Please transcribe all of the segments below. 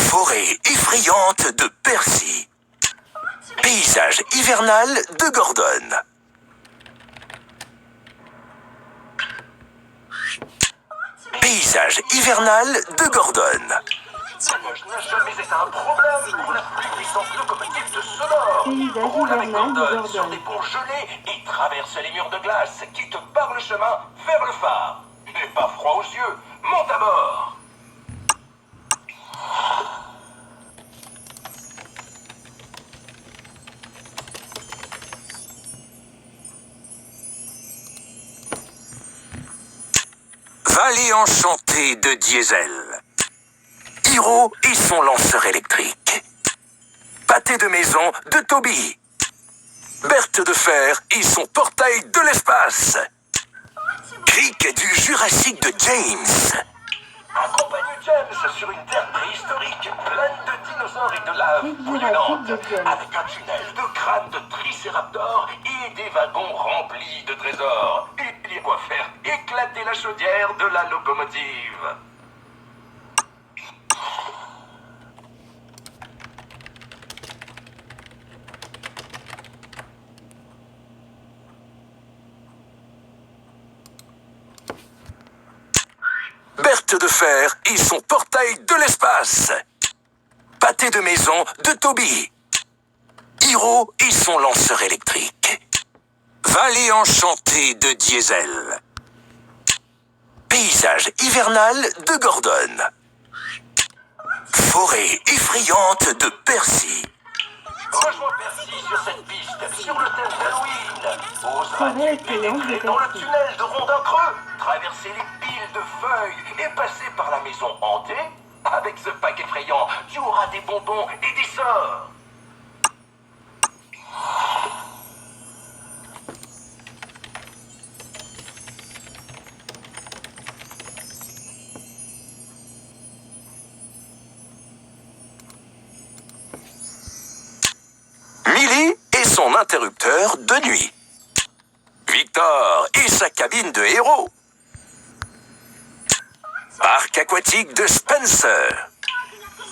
Forêt effrayante de Percy. Paysage hivernal de Gordon. Paysage hivernal de Gordon. La neige n'a jamais été un problème pour la plus puissante locomotive de ce nord. Paysage Roule avec hivernal de Gordon sur Gordon. des ponts gelés et traverse les murs de glace qui te barrent le chemin vers le phare. N'aie pas froid aux yeux, monte à bord. Vallée enchantée de Diesel. Hiro et son lanceur électrique. Pâté de maison de Toby. Berthe de fer et son portail de l'espace. Crique du Jurassique de James. Accompagne James sur une terre préhistorique pleine de dinosaures et de lave Crique brûlante, Jurassique de James. avec un tunnel de crânes de tricéraptors et des wagons remplis de trésors. Et il y a quoi faire éclater la chaudière de la locomotive. Berthe de fer et son portail de l'espace. Pâté de maison de Toby. Hiro et son lanceur électrique. Vallée enchantée de Diesel. Paysage hivernal de Gordon. Forêt effrayante de Percy. Rejoins Percy sur cette piste, sur le thème d'Halloween. Forêt Oseras-tu effrayante de pénétrer dans le Percy. tunnel de Rondin Creux, traverser les piles de feuilles et passer par la maison hantée? Avec ce pack effrayant, tu auras des bonbons et des sorts. Millie et son interrupteur de nuit. Victor et sa cabine de héros. Parc aquatique de Spencer.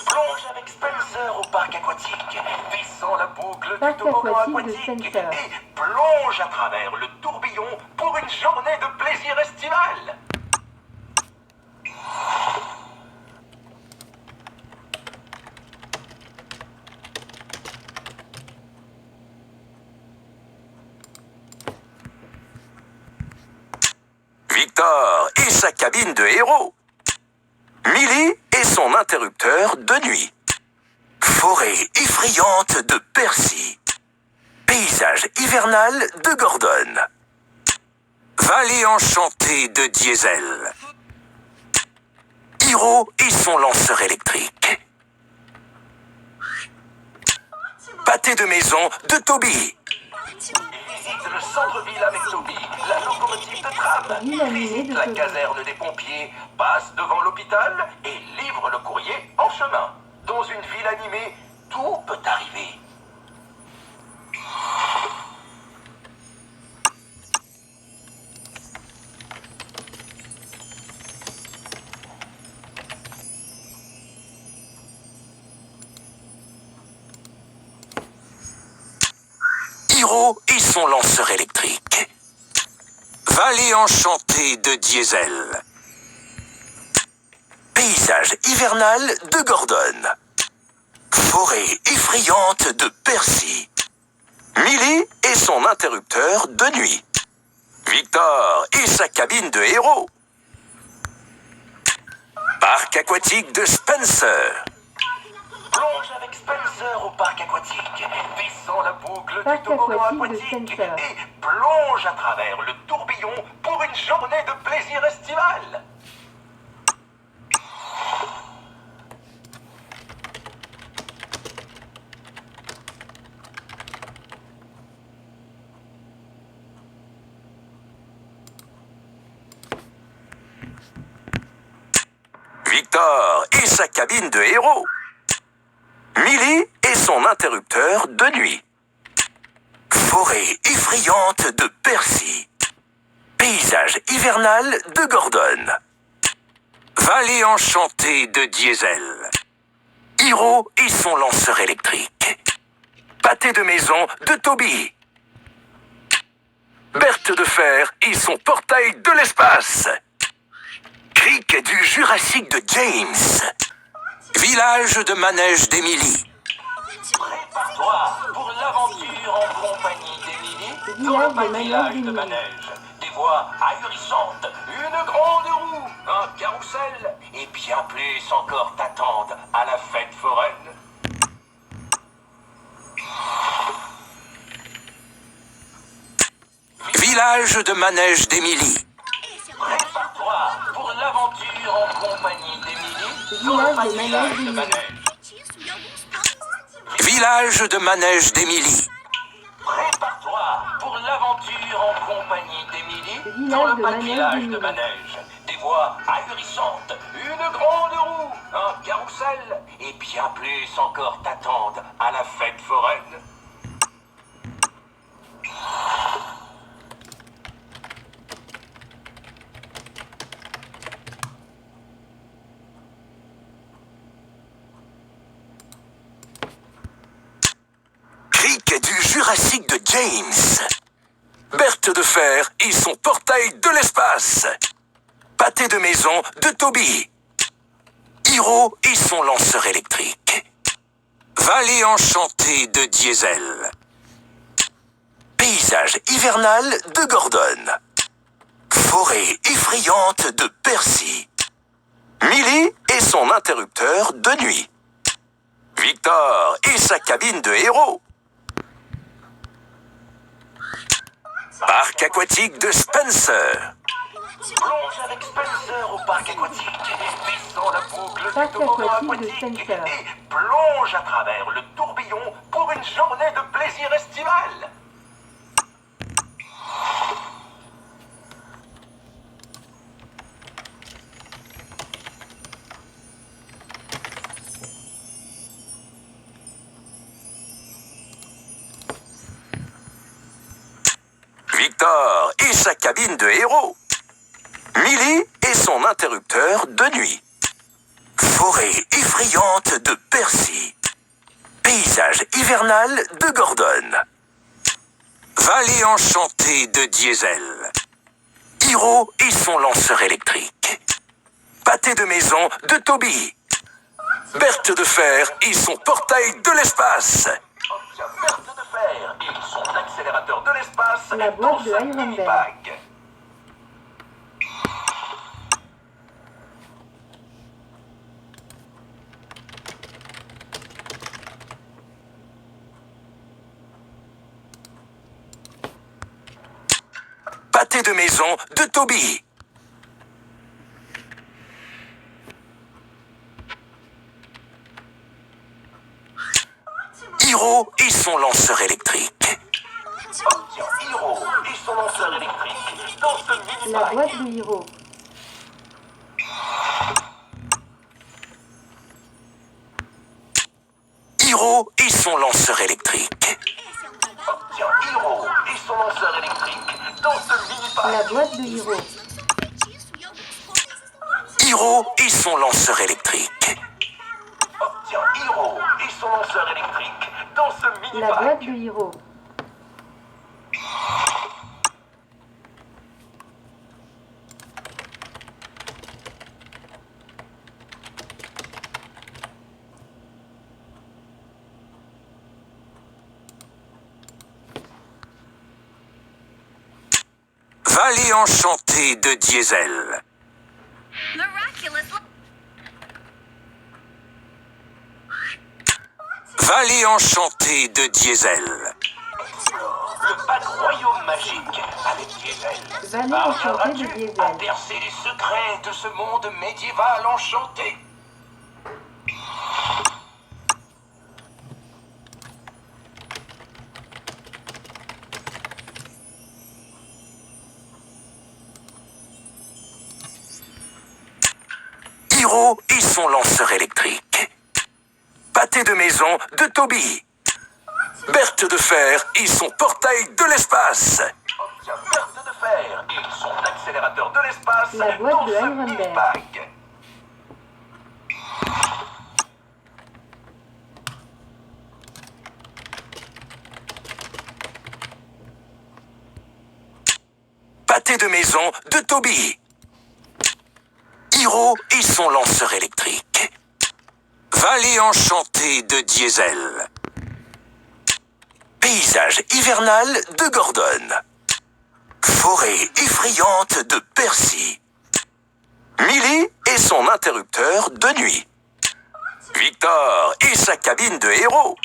Plonge avec Spencer au parc aquatique. Descends la boucle Parc du toboggan aquatique de aquatique Spencer. et plonge à travers le tourbillon pour une journée de plaisir estival. Victor et sa cabine de héros. Millie et son interrupteur de nuit. Forêt effrayante de Percy. Paysage hivernal de Gordon. Vallée enchantée de Diesel. Hiro et son lanceur électrique. Pâté de maison de Toby. Visite le centre-ville avec Toby, la locomotive de tram. Ville animée Visite de la Toby. caserne des pompiers, passe devant l'hôpital et livre le courrier en chemin. Dans une ville animée, tout peut arriver. Hiro et son lanceur électrique. Vallée enchantée de Diesel. Paysage hivernal de Gordon. Forêt effrayante de Percy. Millie et son interrupteur de nuit. Victor et sa cabine de héros. Parc aquatique de Spencer. Plonge avec Spencer au parc aquatique. Descends la boucle Parc du toboggan aquatique de aquatique Spencer. et plonge à travers le tourbillon pour une journée de plaisir estival. Victor et sa cabine de héros. Millie et son interrupteur de nuit. Forêt effrayante de Percy. Paysage hivernal de Gordon. Vallée enchantée de Diesel. Hiro et son lanceur électrique. Pâté de maison de Toby. Berthe de fer et son portail de l'espace. Crick du Jurassique de James. Village de manège d'Emily. Prépare-toi pour l'aventure en compagnie d'Emily dans le village de manège. Des voies ahurissantes, une grande roue, un carrousel et bien plus encore t'attendent à la fête foraine. Village de manège d'Emily. Prépare-toi pour l'aventure en compagnie d'Emily dans le village de manège. Village de manège d'Emily. Prépare-toi pour l'aventure en compagnie d'Emily dans le village de manège. Des voies ahurissantes, une grande roue, un carrousel et bien plus encore t'attendent à la fête foraine. Crick du Jurassique de James. Berthe de fer et son portail de l'espace. Pâté de maison de Toby. Hiro et son lanceur électrique. Vallée enchantée de Diesel. Paysage hivernal de Gordon. Forêt effrayante de Percy. Millie et son interrupteur de nuit. Victor et sa cabine de héros. Parc aquatique de Spencer. Plonge avec Spencer au parc aquatique et descends la boucle Parc du toboggan aquatique de aquatique Spencer. et plonge à travers le tourbillon pour une journée de plaisir estival. Victor et sa cabine de héros. Millie et son interrupteur de nuit. Forêt effrayante de Percy. Paysage hivernal de Gordon. Vallée enchantée de Diesel. Hiro et son lanceur électrique. Pâté de maison de Toby. Berthe de fer et son portail de l'espace. Obtient Berthe de fer et son accélérateur de l'espace La dans boîte de sa Iron Man. mini-bag. Pâté de maison de Toby. Hiro et son lanceur électrique. Obtient Hiro et son lanceur électrique dans ce mini-bag. La boîte de Hiro. Hiro et son lanceur électrique. Obtient Hiro et son lanceur électrique dans ce mini-bag. La boîte de Hiro. Hiro et son lanceur électrique. Obtient Hiro et son lanceur électrique dans ce La mini-bag. boîte de Hiro. Vallée enchantée de Diesel. Miraculous. Vallée enchantée de Diesel. Le vague royaume magique avec Diesel. Vallée enchantée de Parviendras-tu Diesel. à percer les secrets de ce monde médiéval enchanté? Hiro et son lanceur électrique. Pâté de maison de Toby. Berthe de fer et son portail de l'espace. Obtient Berthe de fer et son accélérateur de l'espace La boîte dans de ce Iron Man. mini-bag. de maison de Toby. Hiro et son lanceur électrique. Vallée enchantée de Diesel. Paysage hivernal de Gordon. Forêt effrayante de Percy. Millie et son interrupteur de nuit. Victor et sa cabine de héros.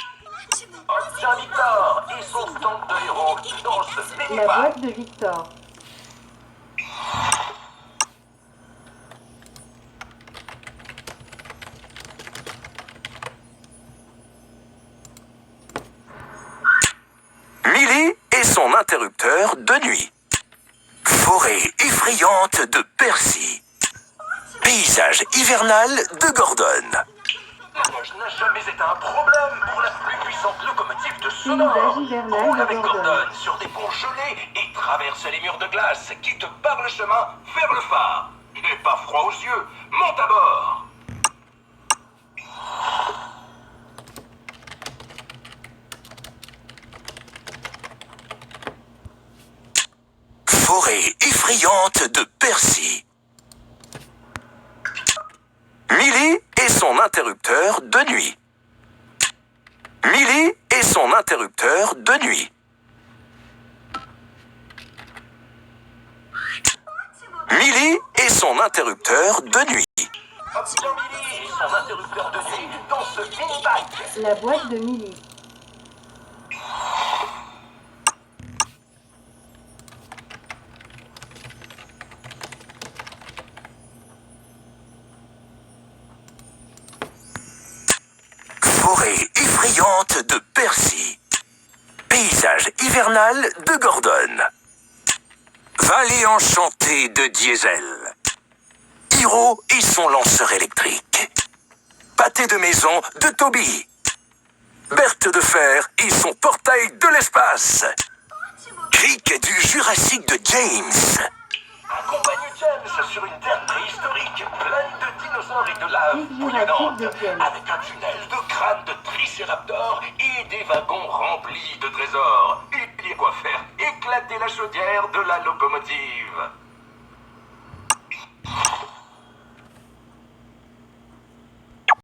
Obtient Victor et son stand de héros dans ce La mini-pack. boîte de Victor. Millie et son interrupteur de nuit. Forêt effrayante de Percy. Paysage hivernal de Gordon. La neige n'a jamais été un problème pour la plus puissante locomotive de Paysage sonore. hivernal Roule de avec Gordon. Gordon sur des ponts gelés et traverse les murs de glace qui te barrent le chemin vers le phare. N'aie pas froid aux yeux, monte à bord. Forêt effrayante de Percy. Millie et son interrupteur de nuit. Millie et son interrupteur de nuit. Millie et son interrupteur de nuit. Obtient Billy et son interrupteur de nuit dans ce mini-pack. La boîte de Millie. Forêt effrayante de Percy. Paysage hivernal de Gordon. Vallée enchantée de Diesel. Hiro et son lanceur électrique. Pâté de maison de Toby. Berthe de fer et son portail de l'espace. Cric du Jurassique de James. Accompagne James sur une terre préhistorique pleine de dinosaures et de lave Cric bouillonnante, Jurassique de James. avec un tunnel de crânes de tricéraptors et des wagons remplis de trésors. Il y a quoi faire éclater la chaudière de la locomotive.